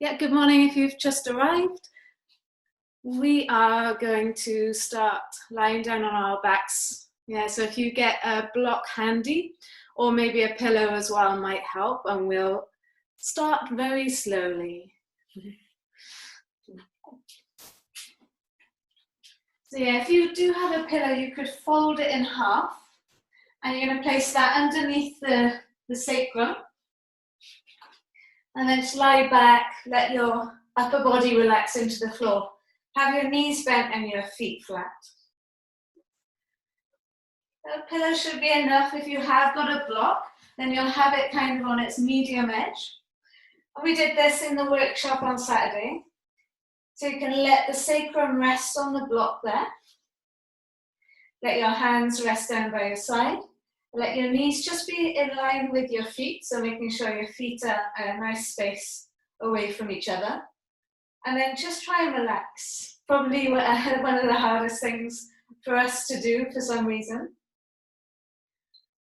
Yeah, good morning if you've just arrived. We are going to start lying down on our backs. Yeah, so if you get a block handy, or maybe a pillow as well might help, and we'll start very slowly. So yeah, if you do have a pillow, you could fold it in half, and you're going to place that underneath the sacrum. And then just lie back, let your upper body relax into the floor. Have your knees bent and your feet flat. A pillow should be enough. If you have got a block, then you'll have it kind of on its medium edge. And we did this in the workshop on Saturday. So you can let the sacrum rest on the block there. Let your hands rest down by your side. Let your knees just be in line with your feet, so making sure your feet are a nice space away from each other. And then just try and relax. Probably one of the hardest things for us to do for some reason.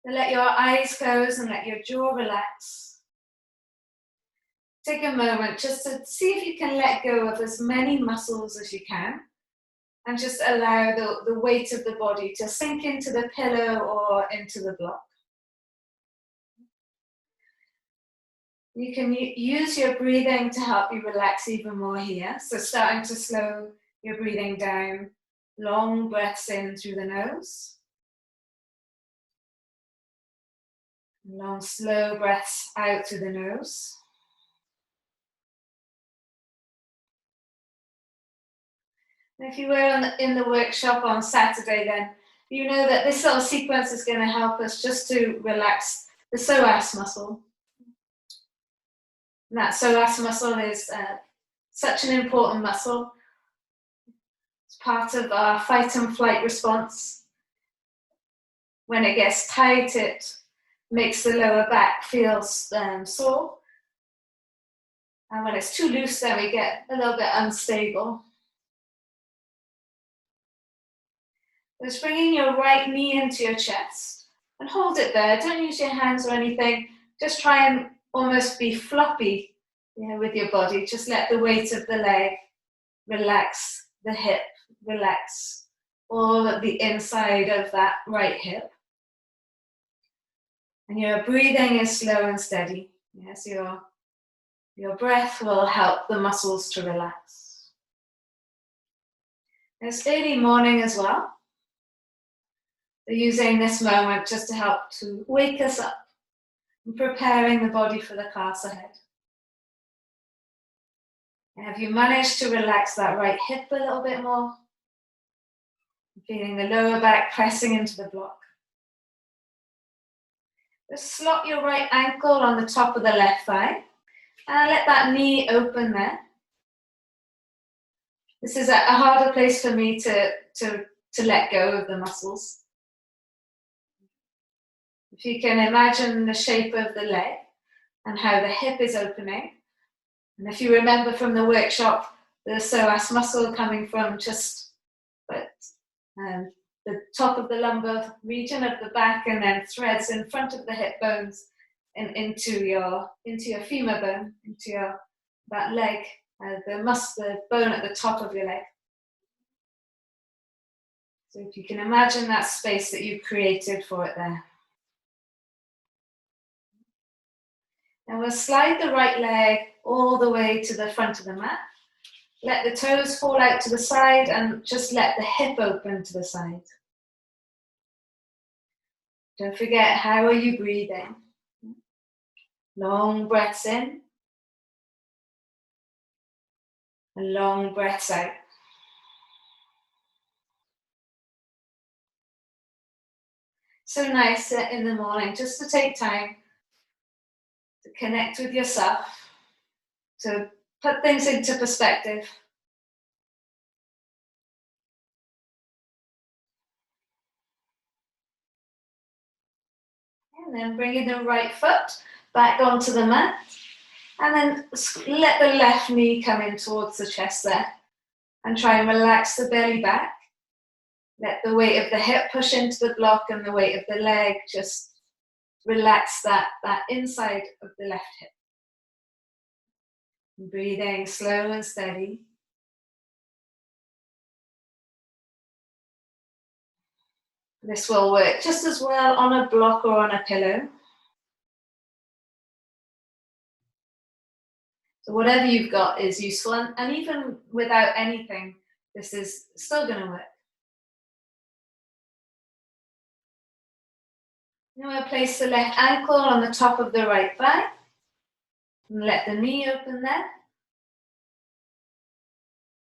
So let your eyes close and let your jaw relax. Take a moment just to see if you can let go of as many muscles as you can. And just allow the weight of the body to sink into the pillow or into the block. You can use your breathing to help you relax even more here. So starting to slow your breathing down. Long breaths in through the nose. Long, slow breaths out through the nose. If you were in the workshop on Saturday, then you know that this little sequence is going to help us just to relax the psoas muscle. And that psoas muscle is such an important muscle. It's part of our fight and flight response. When it gets tight, it makes the lower back feel sore. And when it's too loose, then we get a little bit unstable. Just bringing your right knee into your chest and hold it there. Don't use your hands or anything. Just try and almost be floppy with your body. Just let the weight of the leg relax the hip, relax all of the inside of that right hip. And your breathing is slow and steady. Yes, your breath will help the muscles to relax. It's early morning as well. So using this moment just to help to wake us up and preparing the body for the class ahead. Have you managed to relax that right hip a little bit more? Feeling the lower back pressing into the block. Just slot your right ankle on the top of the left thigh and let that knee open there. This is a harder place for me to let go of the muscles. If you can imagine the shape of the leg and how the hip is opening, and if you remember from the workshop, the psoas muscle coming from just the top of the lumbar region of the back, and then threads in front of the hip bones and into your femur bone, into that leg, the bone at the top of your leg. So if you can imagine that space that you've created for it there. And we'll slide the right leg all the way to the front of the mat. Let the toes fall out to the side and just let the hip open to the side. Don't forget, how are you breathing? Long breaths in. And long breaths out. So nice in the morning just to take time to connect with yourself, to put things into perspective. And then bringing the right foot back onto the mat. And then let the left knee come in towards the chest there. And try and relax the belly back. Let the weight of the hip push into the block and the weight of the leg just relax that inside of the left hip. Breathing slow and steady. This will work just as well on a block or on a pillow. So whatever you've got is useful, and even without anything, this is still going to work. Now we'll place the left ankle on the top of the right thigh, and let the knee open there.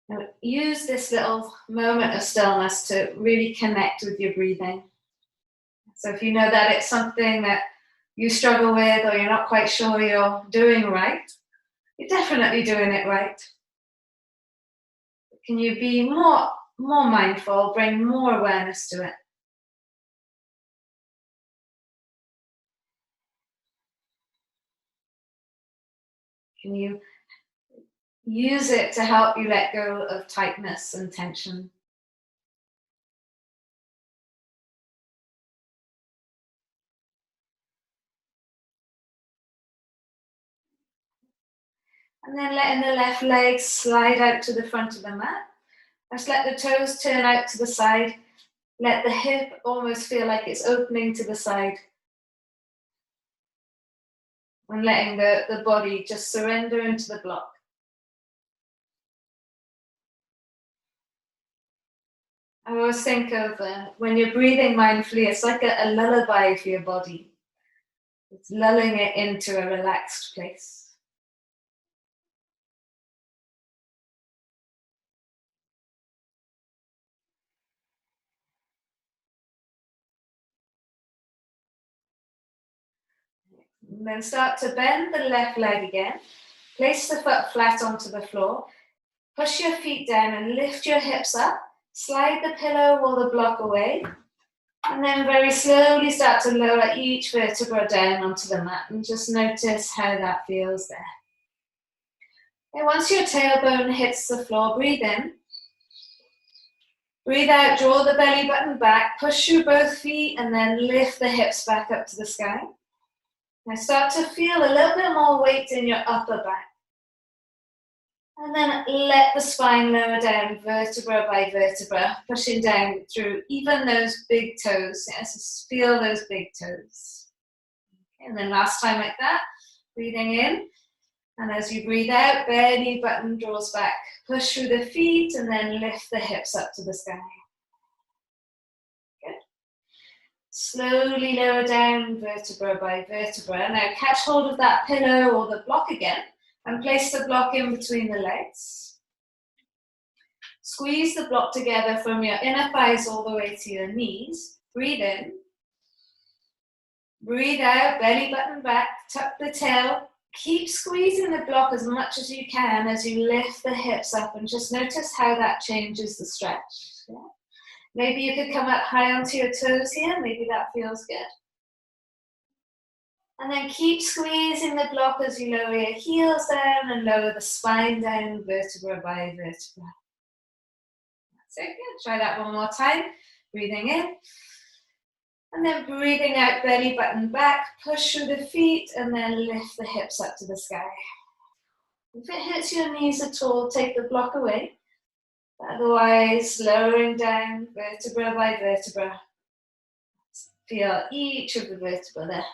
Now use this little moment of stillness to really connect with your breathing. So if you know that it's something that you struggle with, or you're not quite sure you're doing right, you're definitely doing it right. Can you be more mindful, bring more awareness to it? Can you use it to help you let go of tightness and tension? And then letting the left leg slide out to the front of the mat. Just let the toes turn out to the side. Let the hip almost feel like it's opening to the side. And letting the body just surrender into the block. I always think of when you're breathing mindfully, it's like a lullaby for your body. It's lulling it into a relaxed place. And then start to bend the left leg again. Place the foot flat onto the floor. Push your feet down and lift your hips up. Slide the pillow or the block away. And then very slowly start to lower each vertebra down onto the mat, and just notice how that feels there. And once your tailbone hits the floor, breathe in. Breathe out, draw the belly button back, push through both feet, and then lift the hips back up to the sky. Now start to feel a little bit more weight in your upper back. And then let the spine lower down vertebra by vertebra, pushing down through even those big toes. Yes, just feel those big toes. Okay, and then last time like that, breathing in. And as you breathe out, belly button draws back. Push through the feet and then lift the hips up to the sky. Good. Slowly lower down vertebra by vertebra. Now catch hold of that pillow or the block again. And place the block in between the legs. Squeeze the block together from your inner thighs all the way to your knees. Breathe in. Breathe out, belly button back, tuck the tail. Keep squeezing the block as much as you can as you lift the hips up, and just notice how that changes the stretch. Yeah? Maybe you could come up high onto your toes here. Maybe that feels good. And then keep squeezing the block as you lower your heels down and lower the spine down, vertebra by vertebra. That's it. Good. Try that one more time. Breathing in. And then breathing out, belly button back, push through the feet, and then lift the hips up to the sky. If it hurts your knees at all, take the block away. Otherwise, lowering down, vertebra by vertebra. Feel each of the vertebrae there.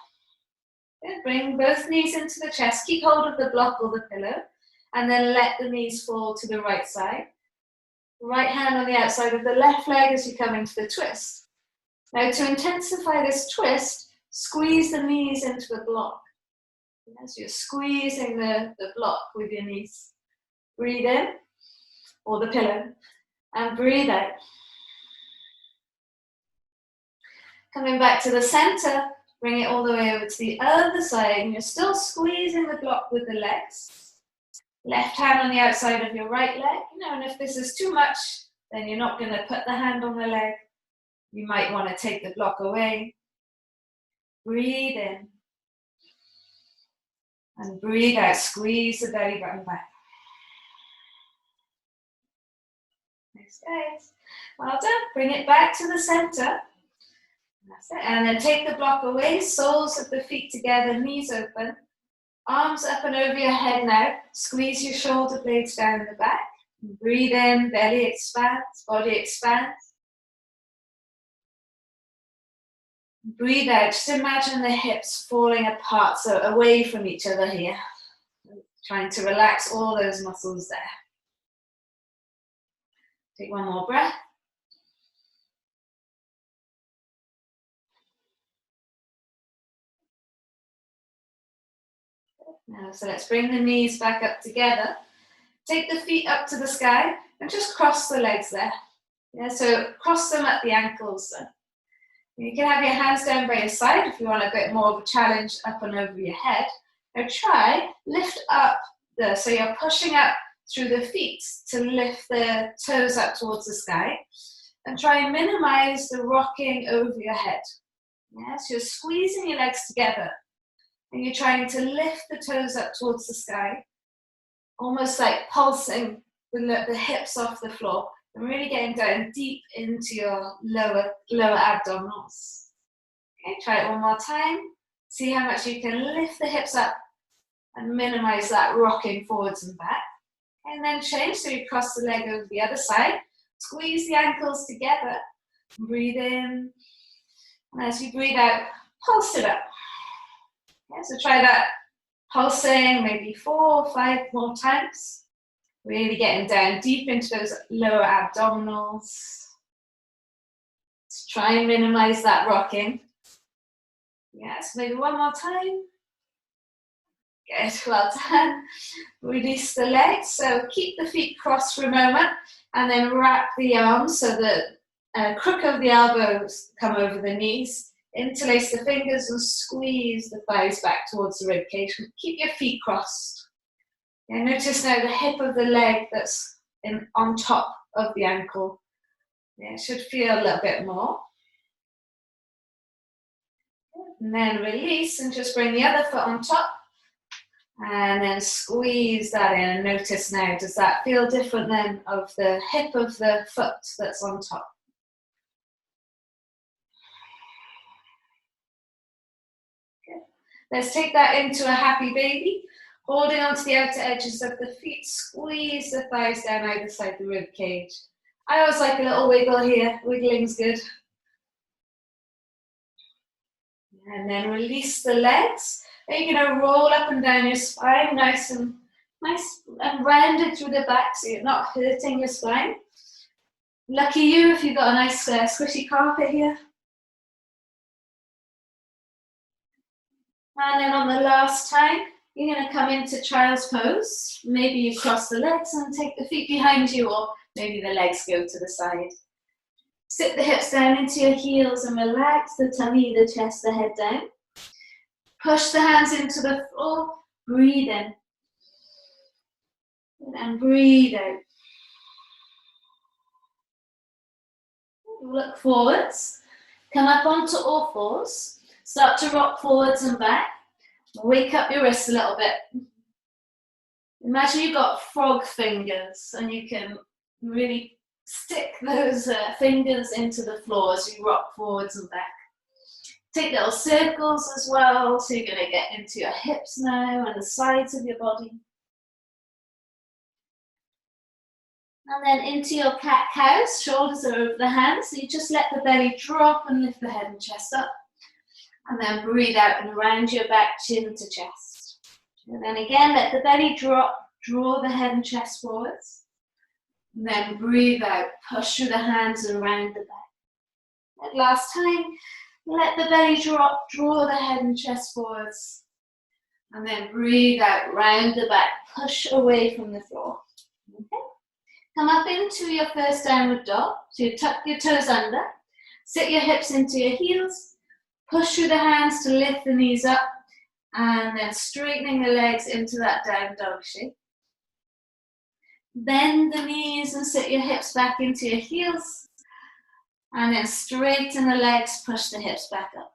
Good. Bring both knees into the chest. Keep hold of the block or the pillow. And then let the knees fall to the right side. Right hand on the outside of the left leg as you come into the twist. Now to intensify this twist, squeeze the knees into the block. As you're squeezing the block with your knees. Breathe in, or the pillow, and breathe out. Coming back to the center, bring it all the way over to the other side, and you're still squeezing the block with the legs. Left hand on the outside of your right leg. And if this is too much, then you're not going to put the hand on the leg. You might want to take the block away. Breathe in. And breathe out. Squeeze the belly button back. Nice, guys. Well done. Bring it back to the center. That's it. And then take the block away, soles of the feet together, knees open. Arms up and over your head now. Squeeze your shoulder blades down the back. Breathe in, belly expands, body expands. Breathe out. Just imagine the hips falling apart, so away from each other here. Trying to relax all those muscles there. Take one more breath. Now, so let's bring the knees back up together. Take the feet up to the sky and just cross the legs there. Yeah, so cross them at the ankles. You can have your hands down by your side if you want a bit more of a challenge up and over your head. Now try, lift up, so you're pushing up through the feet to lift the toes up towards the sky. And try and minimize the rocking over your head. Yeah, so you're squeezing your legs together. And you're trying to lift the toes up towards the sky. Almost like pulsing the hips off the floor. And really getting down deep into your lower abdominals. Okay, try it one more time. See how much you can lift the hips up and minimize that rocking forwards and back. And then change, so you cross the leg over the other side. Squeeze the ankles together. Breathe in. And as you breathe out, pulse it up. Okay, so try that pulsing maybe 4 or 5 more times. Really getting down deep into those lower abdominals. Let's try and minimize that rocking. Yes, maybe one more time. Good, well done. Release the legs, so keep the feet crossed for a moment and then wrap the arms so the crook of the elbows come over the knees. Interlace the fingers and squeeze the thighs back towards the ribcage. Keep your feet crossed. Yeah, notice now the hip of the leg that's on top of the ankle. Yeah, it should feel a little bit more. And then release and just bring the other foot on top. And then squeeze that in. And notice now, does that feel different then of the hip of the foot that's on top? Okay. Let's take that into a happy baby. Holding onto the outer edges of the feet, squeeze the thighs down either side of the rib cage. I always like a little wiggle here. Wiggling's good. And then release the legs. Then you're going to roll up and down your spine, nice and rounded through the back, so you're not hurting your spine. Lucky you if you've got a nice squishy carpet here. And then on the last time, you're going to come into child's pose. Maybe you cross the legs and take the feet behind you, or maybe the legs go to the side. Sit the hips down into your heels and relax the tummy, the chest, the head down. Push the hands into the floor. Breathe in. And breathe out. Look forwards. Come up onto all fours. Start to rock forwards and back. Wake up your wrists a little bit. Imagine you've got frog fingers and you can really stick those fingers into the floor as you rock forwards and back. Take little circles as well, so you're going to get into your hips now and the sides of your body. And then into your cat-cows, shoulders are over the hands, so you just let the belly drop and lift the head and chest up. And then breathe out and around your back, chin to chest. And then again, let the belly drop, draw the head and chest forwards. And then breathe out, push through the hands and around the back. And last time, let the belly drop, draw the head and chest forwards. And then breathe out, round the back, push away from the floor. Okay. Come up into your first downward dog. So you tuck your toes under, sit your hips into your heels, push through the hands to lift the knees up, and then straightening the legs into that down dog shape. Bend the knees and sit your hips back into your heels, and then straighten the legs, push the hips back up.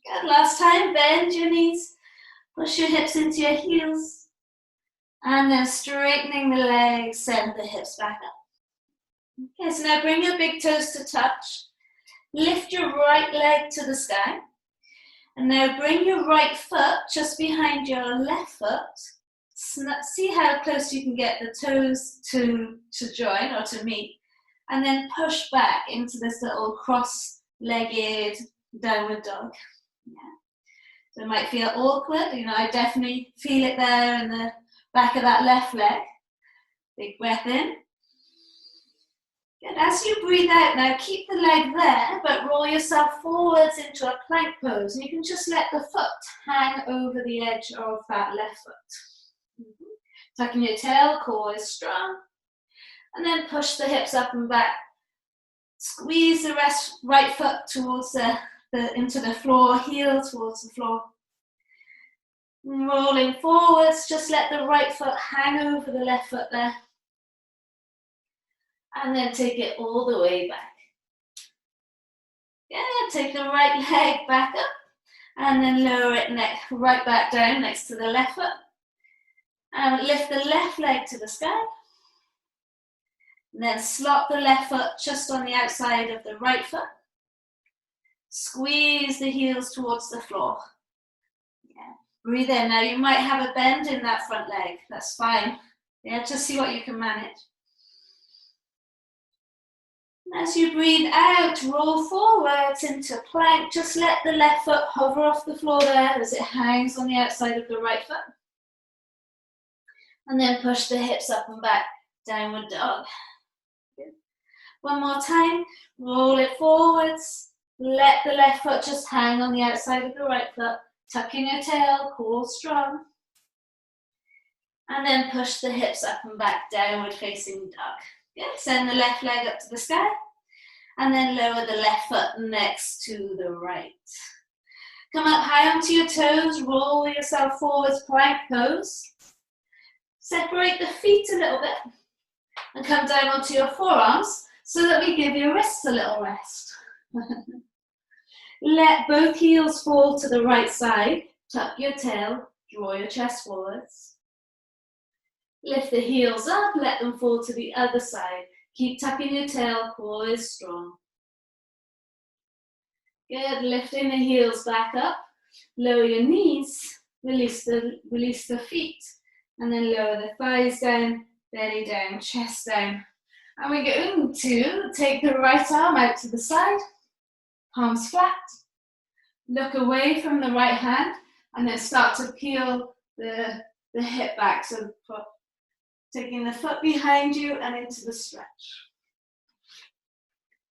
Good, last time, bend your knees, push your hips into your heels, and then straightening the legs, send the hips back up. Okay, so now bring your big toes to touch. Lift your right leg to the sky And now bring your right foot just behind your left foot. See how close you can get the toes to join or to meet. And then push back into this little cross-legged downward dog. Yeah. So it might feel awkward. You know, I definitely feel it there in the back of that left leg. Big breath in. Good. As you breathe out now, keep the leg there, but roll yourself forwards into a plank pose. And you can just let the foot hang over the edge of that left foot. Tucking your tail, core is strong. And then push the hips up and back. Squeeze the right foot towards into the floor, heel towards the floor. Rolling forwards, just let the right foot hang over the left foot there. And then take it all the way back. Yeah, take the right leg back up and then lower it right back down next to the left foot. And lift the left leg to the sky. And then slot the left foot just on the outside of the right foot. Squeeze the heels towards the floor. Yeah. Breathe in. Now you might have a bend in that front leg. That's fine. Yeah, just see what you can manage. As you breathe out, roll forwards into plank. Just let the left foot hover off the floor there as it hangs on the outside of the right foot. And then push the hips up and back, downward dog. Good. One more time, roll it forwards. Let the left foot just hang on the outside of the right foot. Tucking your tail, core strong. And then push the hips up and back, downward facing dog. Good. Send the left leg up to the sky and then lower the left foot next to the right. Come up high onto your toes, roll yourself forwards, plank pose. Separate the feet a little bit and come down onto your forearms so that we give your wrists a little rest. Let both heels fall to the right side, tuck your tail, draw your chest forwards. Lift the heels up, let them fall to the other side. Keep tucking your tail, core is strong. Good, lifting the heels back up. Lower your knees, release the feet. And then lower the thighs down, belly down, chest down. And we're going to take the right arm out to the side, palms flat. Look away from the right hand and then start to peel the hip back. So taking the foot behind you and into the stretch.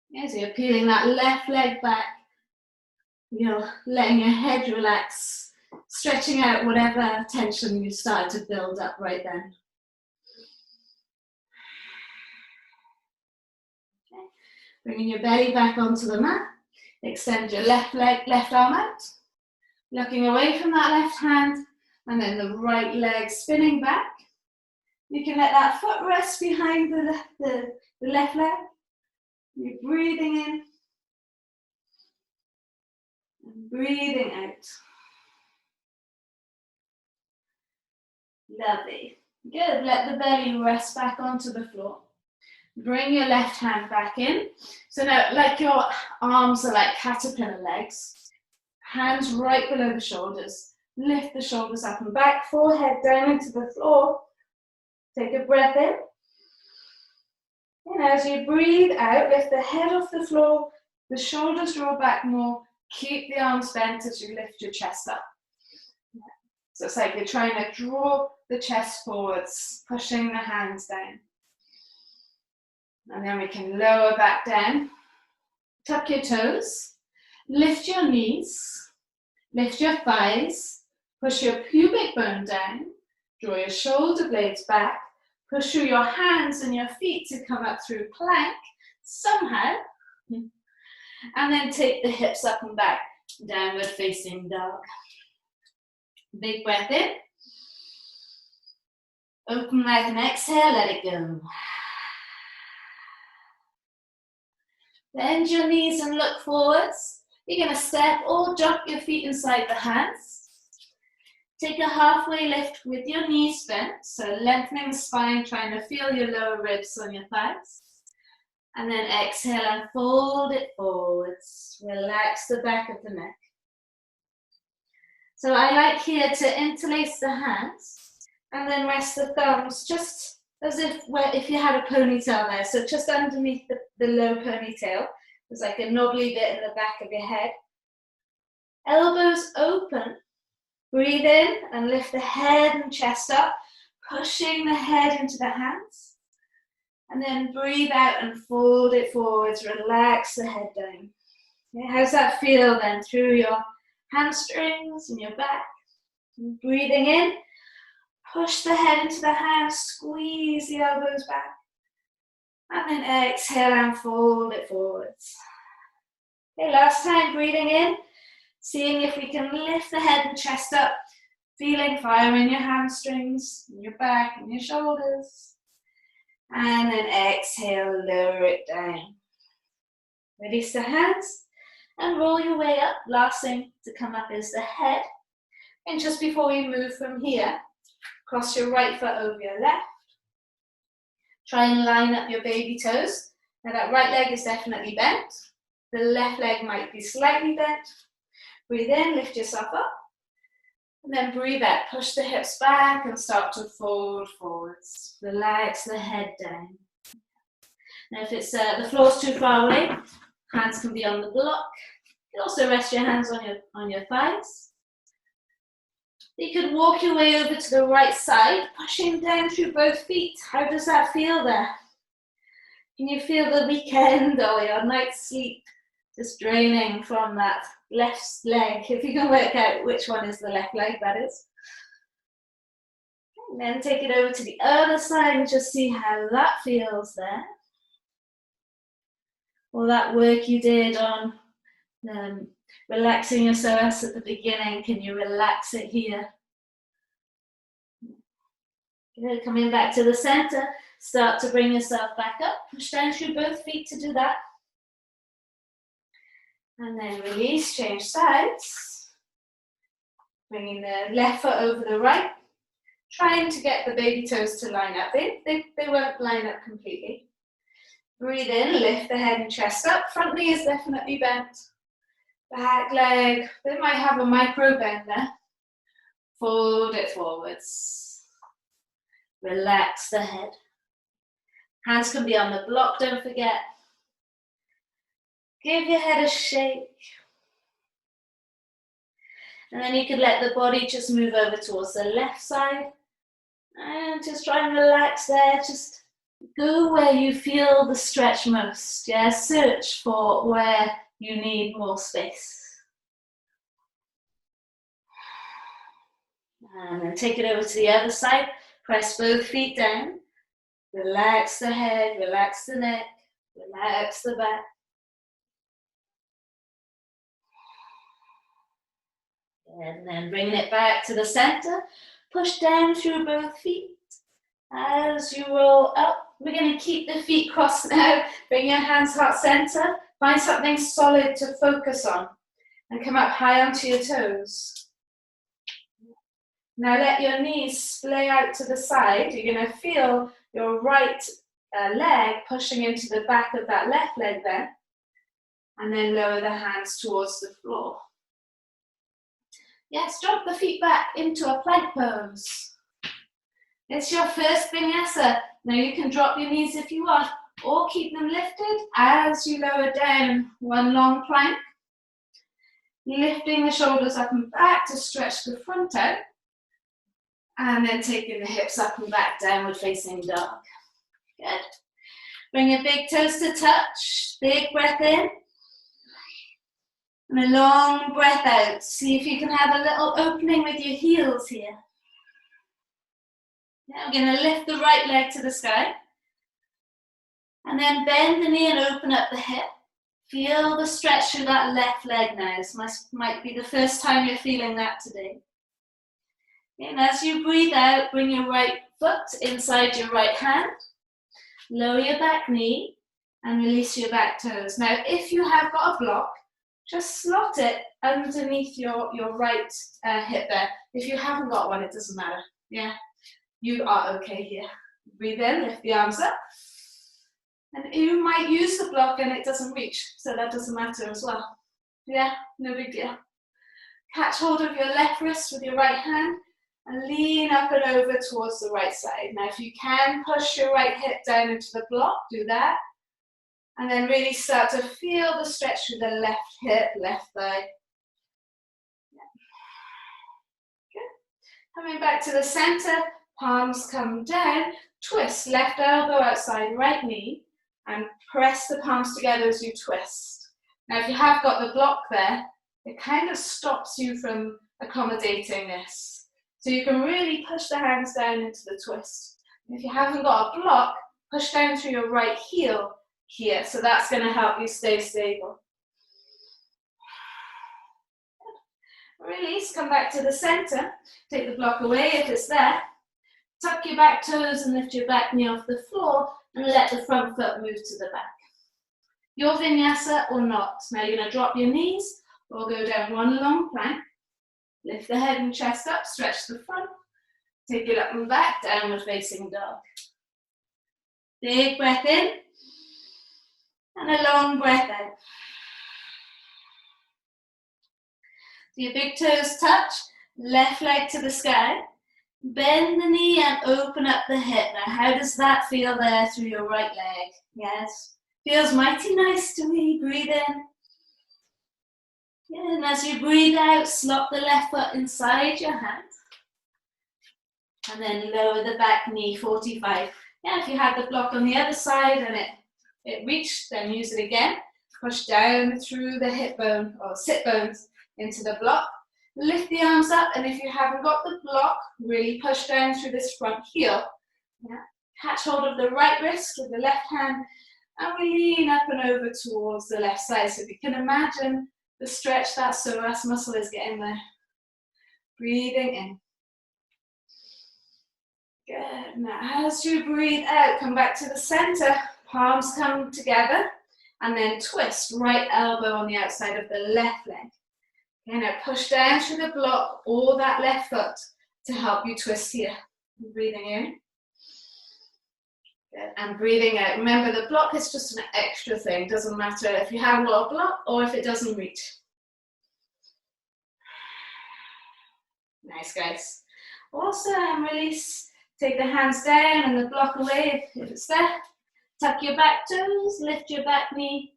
Yeah, so you're peeling that left leg back. You're letting your head relax, stretching out whatever tension you started to build up right then. Okay. Bringing your belly back onto the mat. Extend your left arm out. Looking away from that left hand and then the right leg spinning back. You can let that foot rest behind the left leg. You're breathing in and breathing out. Lovely. Good. Let the belly rest back onto the floor. Bring your left hand back in. So now, like your arms are like caterpillar legs. Hands right below the shoulders. Lift the shoulders up and back. Forehead down into the floor. Take a breath in. And as you breathe out, lift the head off the floor, the shoulders draw back more, keep the arms bent as you lift your chest up. So it's like you're trying to draw the chest forwards, pushing the hands down. And then we can lower back down. Tuck your toes, lift your knees, lift your thighs, push your pubic bone down, draw your shoulder blades back, push through your hands and your feet to come up through plank, somehow. And then take the hips up and back, downward facing dog. Big breath in. Open mouth and exhale, let it go. Bend your knees and look forwards. You're going to step or drop your feet inside the hands. Take a halfway lift with your knees bent, so lengthening the spine, trying to feel your lower ribs on your thighs. And then exhale and fold it forwards. Relax the back of the neck. So I like here to interlace the hands and then rest the thumbs just as if you had a ponytail there. So just underneath the low ponytail, there's like a knobbly bit in the back of your head. Elbows open. Breathe in and lift the head and chest up, pushing the head into the hands. And then breathe out and fold it forwards. Relax the head down. Okay, how's that feel then through your hamstrings and your back? And breathing in, push the head into the hands, squeeze the elbows back. And then exhale and fold it forwards. Okay, last time, breathing in, seeing if we can lift the head and chest up, feeling fire in your hamstrings, in your back, and your shoulders. And then exhale, lower it down. Release the hands and roll your way up. Last thing to come up is the head. And just before we move from here, cross your right foot over your left. Try and line up your baby toes. Now that right leg is definitely bent. The left leg might be slightly bent. Breathe in, lift yourself up. And then breathe out, push the hips back and start to fold forwards. Relax the head down. Now if it's the floor's too far away, hands can be on the block. You can also rest your hands on your thighs. You could walk your way over to the right side, pushing down through both feet. How does that feel there? Can you feel the weekend or your night's sleep just draining from that left leg? If you can work out which one is the left leg, that is. And then take it over to the other side and just see how that feels there. All that work you did on relaxing your psoas at the beginning, can you relax it here? Good. Coming back to the center, start to bring yourself back up. Push down through both feet to do that. And then release, change sides. Bringing the left foot over the right. Trying to get the baby toes to line up. They won't line up completely. Breathe in, lift the head and chest up. Front knee is definitely bent. Back leg, they might have a micro bend there. Fold it forwards. Relax the head. Hands can be on the block, don't forget. Give your head a shake. And then you could let the body just move over towards the left side. And just try and relax there. Just go where you feel the stretch most. Yeah, search for where you need more space. And then take it over to the other side. Press both feet down. Relax the head, relax the neck, relax the back. And then bringing it back to the center. Push down through both feet. As you roll up, we're going to keep the feet crossed now. Bring your hands heart center. Find something solid to focus on. And come up high onto your toes. Now let your knees splay out to the side. You're going to feel your right leg pushing into the back of that left leg there. And then lower the hands towards the floor. Yes, drop the feet back into a plank pose. It's your first vinyasa. Now you can drop your knees if you want, or keep them lifted as you lower down one long plank. Lifting the shoulders up and back to stretch the front out. And then taking the hips up and back, downward facing dog. Good. Bring your big toes to touch. Big breath in. And a long breath out. See if you can have a little opening with your heels here. Now we're going to lift the right leg to the sky. And then bend the knee and open up the hip. Feel the stretch through that left leg now. This might be the first time you're feeling that today. And as you breathe out, bring your right foot inside your right hand. Lower your back knee and release your back toes. Now, if you have got a block, just slot it underneath your right hip there. If you haven't got one, it doesn't matter. Yeah, you are okay here. Breathe in, lift the arms up. And you might use the block and it doesn't reach, so that doesn't matter as well. Yeah, no big deal. Catch hold of your left wrist with your right hand and lean up and over towards the right side. Now, if you can push your right hip down into the block, do that. And then really start to feel the stretch through the left hip, left thigh. Good. Coming back to the center, palms come down, twist, left elbow outside right knee, and press the palms together as you twist. Now, if you have got the block there, it kind of stops you from accommodating this. So you can really push the hands down into the twist. And if you haven't got a block, push down through your right heel here. So that's going to help you stay stable. Release, come back to the center. Take the block away if it's there. Tuck your back toes and lift your back knee off the floor and let the front foot move to the back. Your vinyasa or not. Now you're going to drop your knees or go down one long plank. Lift the head and chest up, stretch the front. Take it up and back, downward facing dog. Big breath in and a long breath out. So your big toes touch, left leg to the sky. Bend the knee and open up the hip. Now, how does that feel there through your right leg? Yes, feels mighty nice to me. Breathe in. Yeah, and as you breathe out, slop the left foot inside your hand. And then lower the back knee, 45. Yeah, if you had the block on the other side and it reached, then use it again. Push down through the hip bone or sit bones into the block. Lift the arms up, and if you haven't got the block, really push down through this front heel. Yeah. Catch hold of the right wrist with the left hand, and we lean up and over towards the left side. So if you can imagine the stretch that psoas muscle is getting there. Breathing in. Good. Now, as you breathe out, come back to the center. Palms come together, and then twist. Right elbow on the outside of the left leg. Okay, now push down through the block or that left foot to help you twist here. Breathing in. Good. And breathing out. Remember, the block is just an extra thing. Doesn't matter if you haven't got a block or if it doesn't reach. Nice, guys. Awesome. Release. Take the hands down and the block away if it's there. Tuck your back toes, lift your back knee,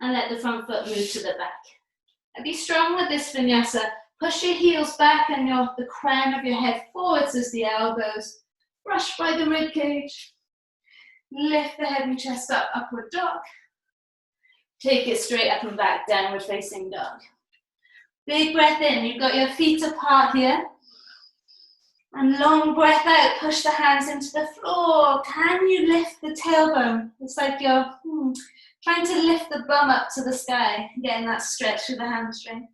and let the front foot move to the back. And be strong with this vinyasa. Push your heels back and the crown of your head forwards as the elbows brush by the rib cage. Lift the head and chest up, upward dog. Take it straight up and back, downward facing dog. Big breath in. You've got your feet apart here. And long breath out, push the hands into the floor. Can you lift the tailbone? It's like you're trying to lift the bum up to the sky, getting that stretch through the hamstring.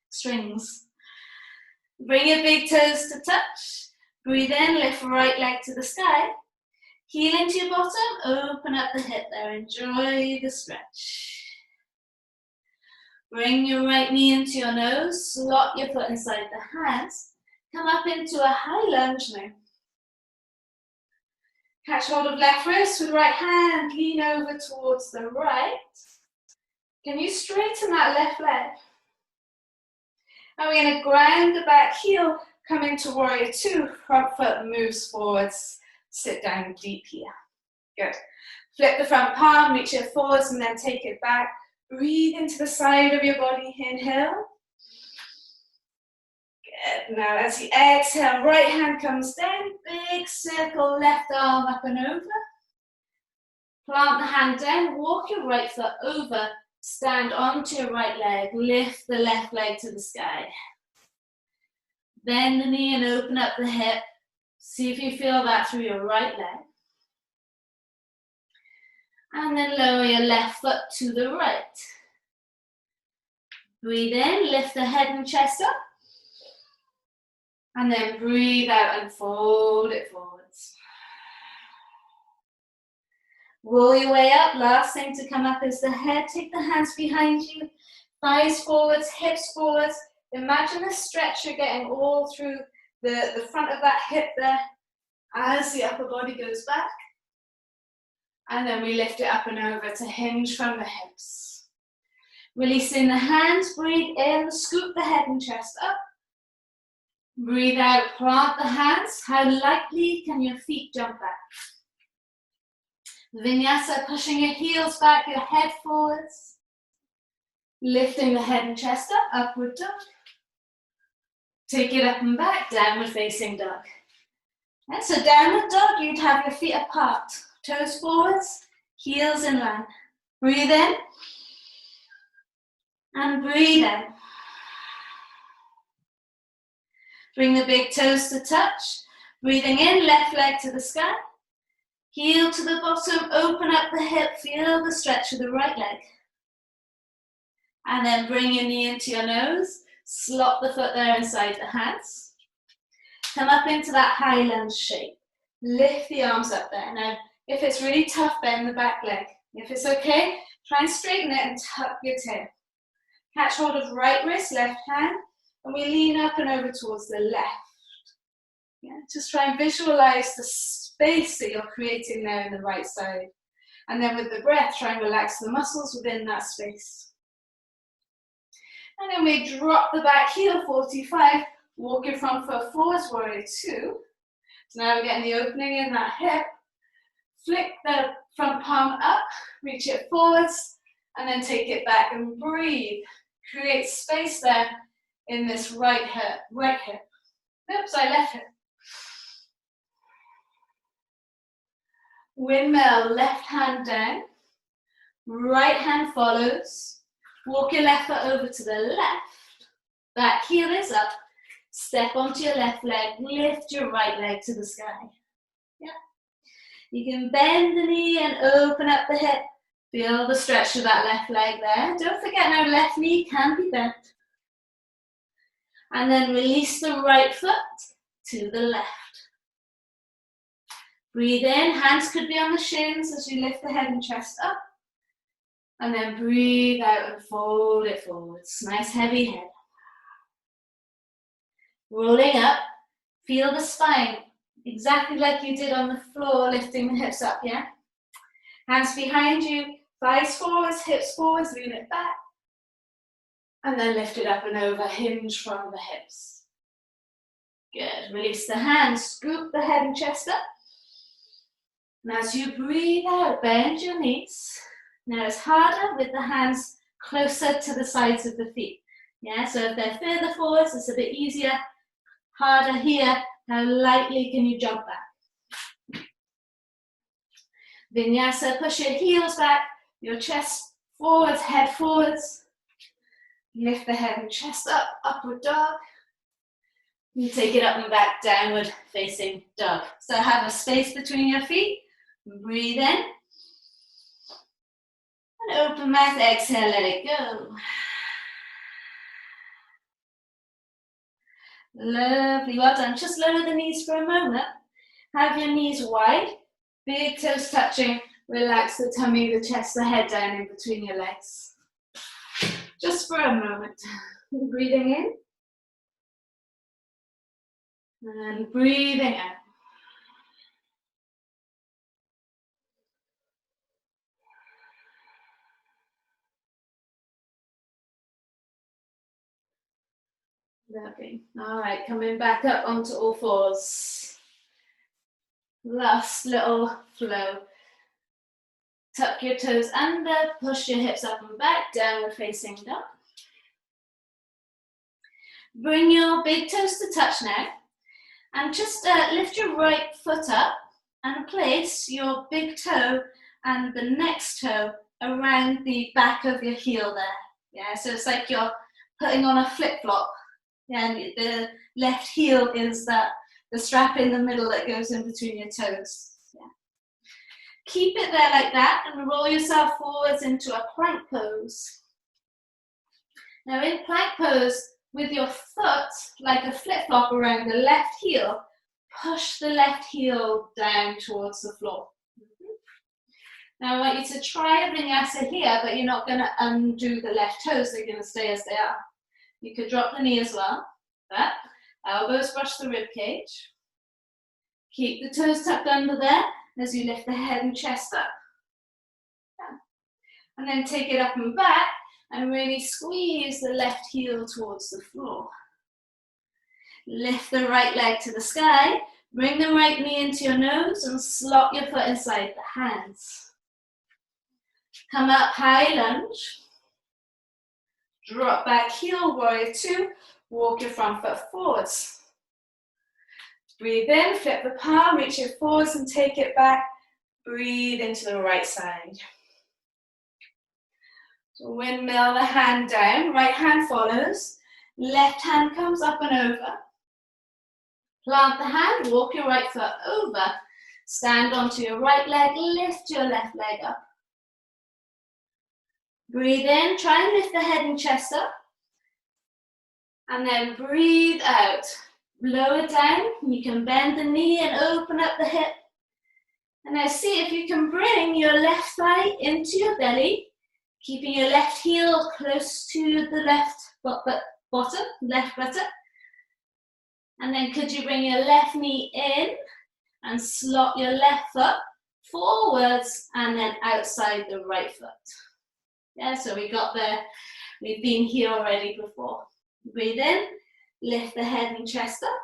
Strings. Bring your big toes to touch. Breathe in, lift right leg to the sky. Heel into your bottom, open up the hip there. Enjoy the stretch. Bring your right knee into your nose, slot your foot inside the hands. Come up into a high lunge now. Catch hold of left wrist with right hand, lean over towards the right. Can you straighten that left leg? And we're going to ground the back heel, come into warrior two, front foot moves forwards, sit down deep here. Good. Flip the front palm, reach it forwards and then take it back. Breathe into the side of your body, inhale. Good. Now as you exhale, right hand comes down, big circle, left arm up and over. Plant the hand down, walk your right foot over, stand onto your right leg, lift the left leg to the sky. Bend the knee and open up the hip. See if you feel that through your right leg. And then lower your left foot to the right. Breathe in, lift the head and chest up. And then breathe out and fold it forwards. Roll your way up. Last thing to come up is the head. Take the hands behind you. Thighs forwards, hips forwards. Imagine the stretch you're getting all through the front of that hip there as the upper body goes back. And then we lift it up and over to hinge from the hips. Releasing the hands, breathe in, scoop the head and chest up. Breathe out, plant the hands. How lightly can your feet jump back? Vinyasa, pushing your heels back, your head forwards. Lifting the head and chest up, upward dog. Take it up and back, downward facing dog. And so downward dog, you'd have your feet apart. Toes forwards, heels in line. Breathe in. And breathe out. Bring the big toes to touch. Breathing in, left leg to the sky. Heel to the bottom, open up the hip, feel the stretch of the right leg. And then bring your knee into your nose. Slot the foot there inside the hands. Come up into that high lunge shape. Lift the arms up there. Now, if it's really tough, bend the back leg. If it's okay, try and straighten it and tuck your tail. Catch hold of right wrist, left hand, and we lean up and over towards the left. Yeah, just try and visualize the space that you're creating there in the right side. And then with the breath, try and relax the muscles within that space. And then we drop the back heel, 45, walk your front foot forwards, warrior 2. So now we're getting the opening in that hip. Flick the front palm up, reach it forwards, and then take it back and breathe. Create space there in this right hip. Oops, left hip. Windmill, left hand down, right hand follows. Walk your left foot over to the left. Back heel is up. Step onto your left leg. Lift your right leg to the sky. Yeah. You can bend the knee and open up the hip. Feel the stretch of that left leg there. Don't forget now, left knee can be bent. And then release the right foot to the left. Breathe in. Hands could be on the shins as you lift the head and chest up. And then breathe out and fold it forwards. Nice heavy head. Rolling up, feel the spine, exactly like you did on the floor, lifting the hips up, yeah? Hands behind you, thighs forwards, hips forwards, lean it back. And then lift it up and over, hinge from the hips. Good, release the hands, scoop the head and chest up. And as you breathe out, bend your knees. Now it's harder with the hands closer to the sides of the feet. Yeah, so if they're further forwards, it's a bit easier. Harder here, how lightly can you jump back? Vinyasa, push your heels back, your chest forwards, head forwards. Lift the head and chest up, upward dog. You take it up and back, downward facing dog. So have a space between your feet. Breathe in. And open mouth, exhale, let it go. Lovely, well done. Just lower the knees for a moment. Have your knees wide, big toes touching. Relax the tummy, the chest, the head down in between your legs. Just for a moment. Breathing in. And breathing out. Lovely. All right, coming back up onto all fours. Last little flow. Tuck your toes under, push your hips up and back, downward facing dog. Bring your big toes to touch now. And just lift your right foot up and place your big toe and the next toe around the back of your heel there. Yeah, so it's like you're putting on a flip-flop. Yeah, and the left heel is the strap in the middle that goes in between your toes. Yeah. Keep it there like that and roll yourself forwards into a plank pose. Now in plank pose, with your foot like a flip-flop around the left heel, push the left heel down towards the floor. Now I want you to try a vinyasa here, but you're not going to undo the left toes, they're going to stay as they are. You could drop the knee as well. That. Elbows brush the rib cage. Keep the toes tucked under there as you lift the head and chest up. Yeah. And then take it up and back And really squeeze the left heel towards the floor. Lift the right leg to the sky. Bring the right knee into your nose and slot your foot inside the hands. Come up, high lunge. Drop back heel, warrior two. Walk your front foot forwards. Breathe in, flip the palm, reach it forwards and take it back. Breathe into the right side. So windmill the hand down, right hand follows. Left hand comes up and over. Plant the hand, walk your right foot over. Stand onto your right leg, lift your left leg up. Breathe in, try and lift the head and chest up. And then breathe out. Lower down, you can bend the knee and open up the hip. And now see if you can bring your left thigh into your belly, keeping your left heel close to the left bottom, left buttock. And then could you bring your left knee in and slot your left foot forwards and then outside the right foot. Yeah, so we got there. We've been here already before. Breathe in, lift the head and chest up.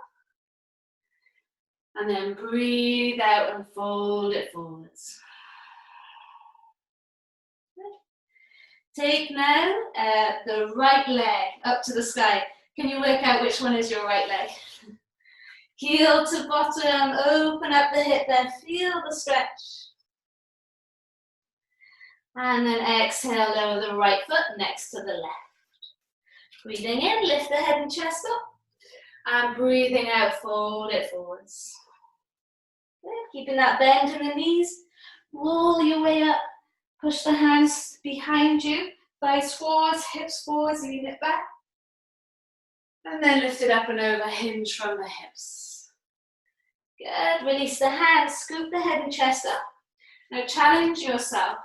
And then breathe out and fold it forwards. Take now the right leg up to the sky. Can you work out which one is your right leg? Heel to bottom, open up the hip there, feel the stretch. And then exhale, lower the right foot next to the left. Breathing in, lift the head and chest up. And breathing out, fold it forwards. Good. Keeping that bend in the knees, roll your way up. Push the hands behind you, thighs forwards, hips forwards, lean it back. And then lift it up and over, hinge from the hips. Good, release the hands, scoop the head and chest up. Now challenge yourself.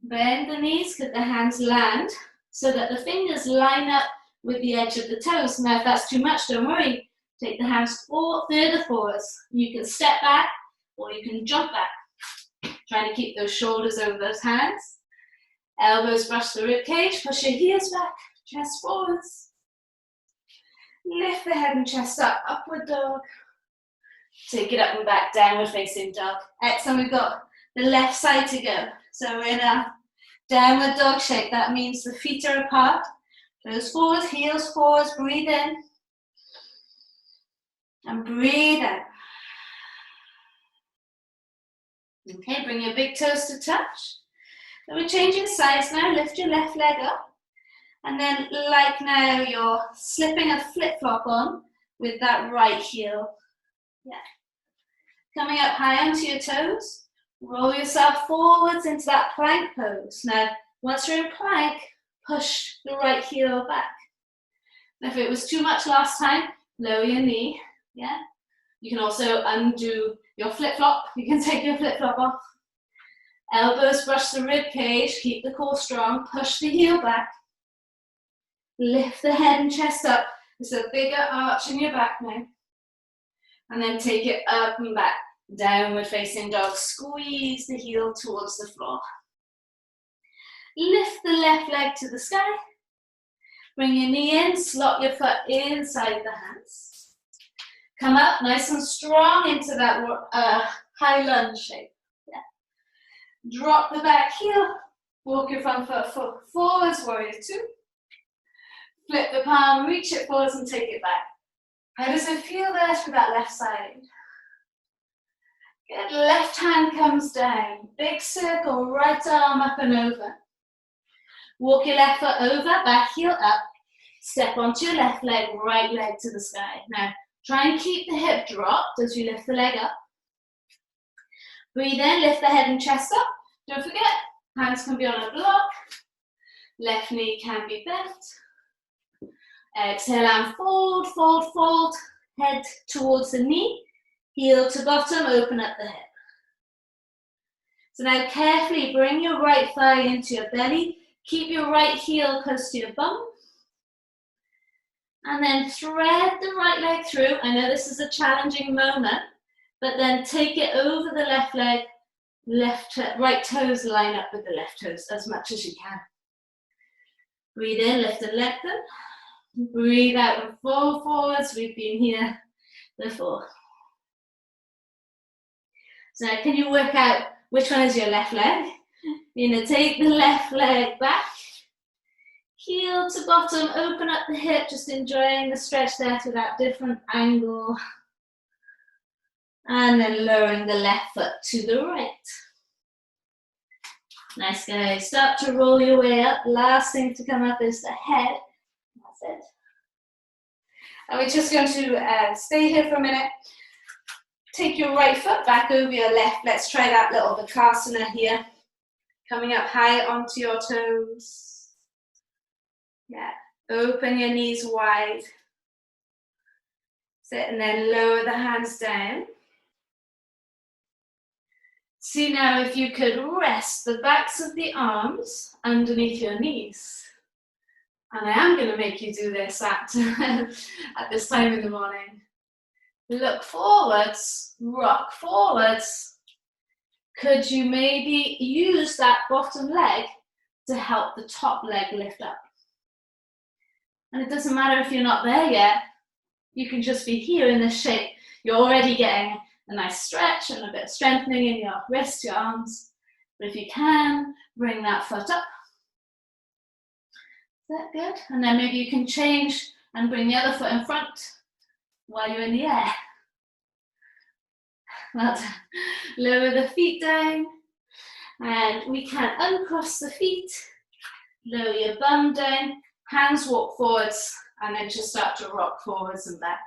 Bend the knees, let the hands land so that the fingers line up with the edge of the toes. Now if that's too much, don't worry. Take the hands further forwards. You can step back or you can jump back. Trying to keep those shoulders over those hands. Elbows brush the rib cage, push your heels back, chest forwards. Lift the head and chest up, upward dog. Take it up and back, downward facing dog. Excellent, we've got the left side to go. So we're in a downward dog shape. That means the feet are apart. Toes forwards, heels forwards, breathe in. And breathe out. Okay, bring your big toes to touch. So we're changing sides now. Lift your left leg up. And then like now, you're slipping a flip-flop on with that right heel. Yeah. Coming up high onto your toes. Roll yourself forwards into that plank pose. Now, once you're in plank, push the right heel back. Now, if it was too much last time, lower your knee. Yeah. You can also undo your flip-flop. You can take your flip-flop off. Elbows brush the rib cage. Keep the core strong. Push the heel back. Lift the head and chest up. There's a bigger arch in your back now. And then take it up and back. Downward facing dog. Squeeze the heel towards the floor. Lift the left leg to the sky. Bring your knee in. Slot your foot inside the hands. Come up nice and strong into that high lunge shape. Yeah. Drop the back heel. Walk your front foot forwards, warrior two. Flip the palm, reach it forwards and take it back. How does it feel there for that left side? Good, left hand comes down. Big circle, right arm up and over. Walk your left foot over, back heel up. Step onto your left leg, right leg to the sky. Now, try and keep the hip dropped as you lift the leg up. Breathe in, lift the head and chest up. Don't forget, hands can be on a block. Left knee can be bent. Exhale and fold, fold, fold. Head towards the knee. Heel to bottom, open up the hip. So now carefully bring your right thigh into your belly. Keep your right heel close to your bum. And then thread the right leg through. I know this is a challenging moment, but then take it over the left leg. Right toes line up with the left toes as much as you can. Breathe in, lift and lengthen. Breathe out and fall forwards. We've been here before. So now can you work out which one is your left leg? You're going to take the left leg back, heel to bottom, open up the hip, just enjoying the stretch there to that different angle. And then lowering the left foot to the right. Nice, guys. Start to roll your way up. Last thing to come up is the head. That's it. And we're just going to stay here for a minute. Take your right foot back over your left. Let's try that little Vikasana here. Coming up high onto your toes. Yeah. Open your knees wide. Sit and then lower the hands down. See now if you could rest the backs of the arms underneath your knees. And I am going to make you do this at this time in the morning. Look forwards, rock forwards. Could you maybe use that bottom leg to help the top leg lift up? And it doesn't matter if you're not there yet. You can just be here in this shape. You're already getting a nice stretch and a bit of strengthening in your wrists, your arms. But if you can, bring that foot up. Is that good? And then maybe you can change and bring the other foot in front while you're in the air. Well done. Lower the feet down. And we can uncross the feet. Lower your bum down. Hands walk forwards. And then just start to rock forwards and back.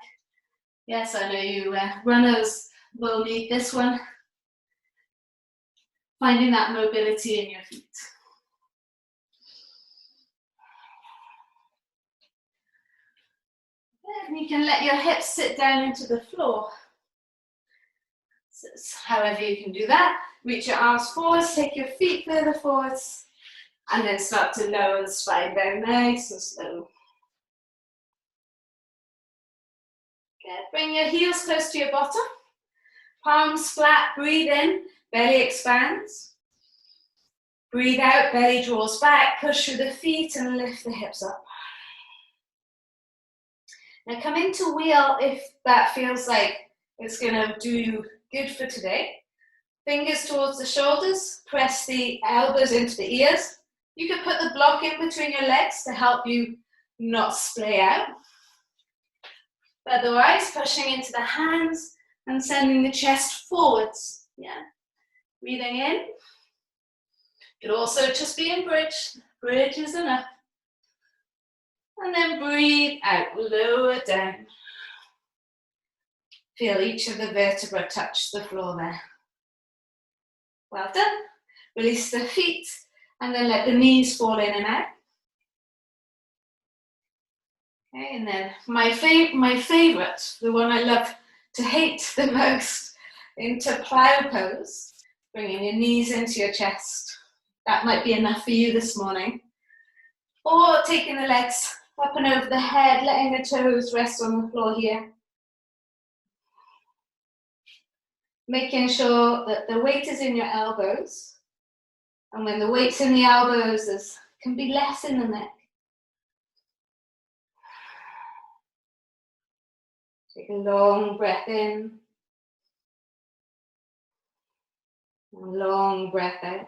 Yes, I know you runners will need this one. Finding that mobility in your feet. And you can let your hips sit down into the floor. So however you can do that. Reach your arms forwards, take your feet further forwards, and then start to lower the spine down nice and slow. Good. Bring your heels close to your bottom. Palms flat, breathe in, belly expands. Breathe out, belly draws back, push through the feet and lift the hips up. Now come into wheel if that feels like it's going to do you good for today. Fingers towards the shoulders, press the elbows into the ears. You can put the block in between your legs to help you not splay out. Otherwise, pushing into the hands and sending the chest forwards. Yeah. Breathing in. Could also just be in bridge. Bridge is enough. And then breathe out, lower down. Feel each of the vertebrae touch the floor there. Well done. Release the feet and then let the knees fall in and out. Okay, and then my favorite, the one I love to hate the most, into plow pose. Bringing your knees into your chest. That might be enough for you this morning. Or taking the legs up and over the head, letting the toes rest on the floor here. Making sure that the weight is in your elbows. And when the weight's in the elbows, there can be less in the neck. Take a long breath in. A long breath out.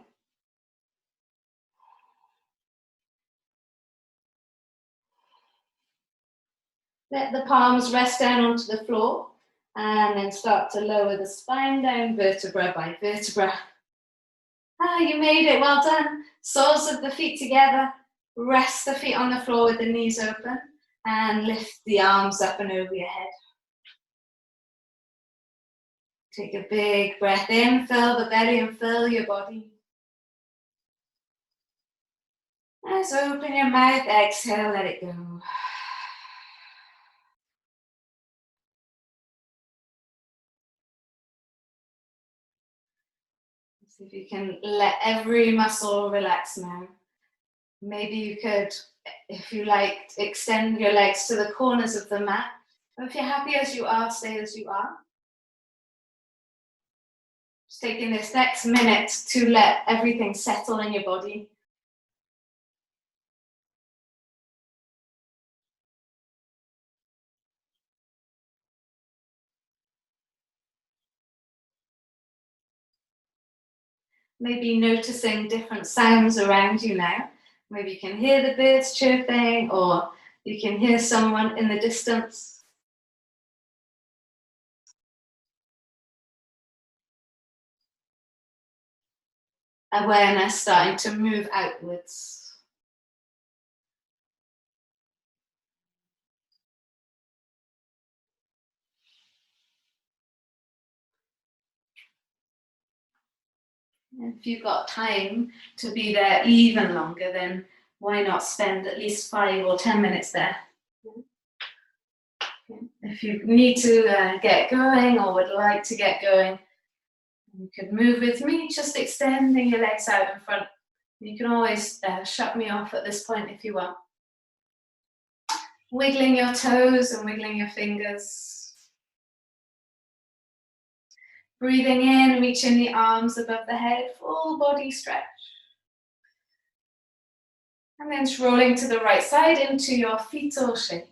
Let the palms rest down onto the floor and then start to lower the spine down vertebra by vertebra. Ah, you made it, well done. Soles of the feet together. Rest the feet on the floor with the knees open and lift the arms up and over your head. Take a big breath in, fill the belly and fill your body. As open your mouth, exhale, let it go. See if you can let every muscle relax now. Maybe you could, if you like, extend your legs to the corners of the mat. But if you're happy as you are, stay as you are. Just taking this next minute to let everything settle in your body. Maybe noticing different sounds around you now. Maybe you can hear the birds chirping, or you can hear someone in the distance. Awareness starting to move outwards. If you've got time to be there even longer, then why not spend at least 5 or 10 minutes there? If you need to get going or would like to get going, you could move with me, just extending your legs out in front. You can always shut me off at this point if you want. Wiggling your toes and wiggling your fingers. Breathing in, reaching the arms above the head, full body stretch. And then rolling to the right side into your fetal shape.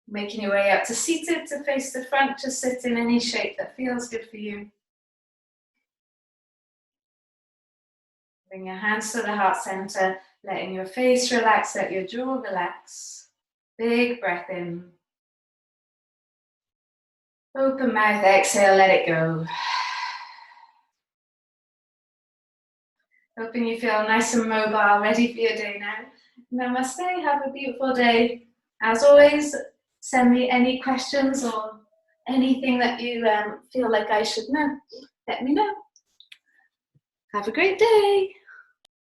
Making your way up to seated, to face the front, just sit in any shape that feels good for you. Bring your hands to the heart center, letting your face relax, let your jaw relax. Big breath in. Open mouth, exhale, let it go. Hoping you feel nice and mobile, ready for your day now. Namaste, have a beautiful day. As always, send me any questions or anything that you feel like I should know. Let me know. Have a great day.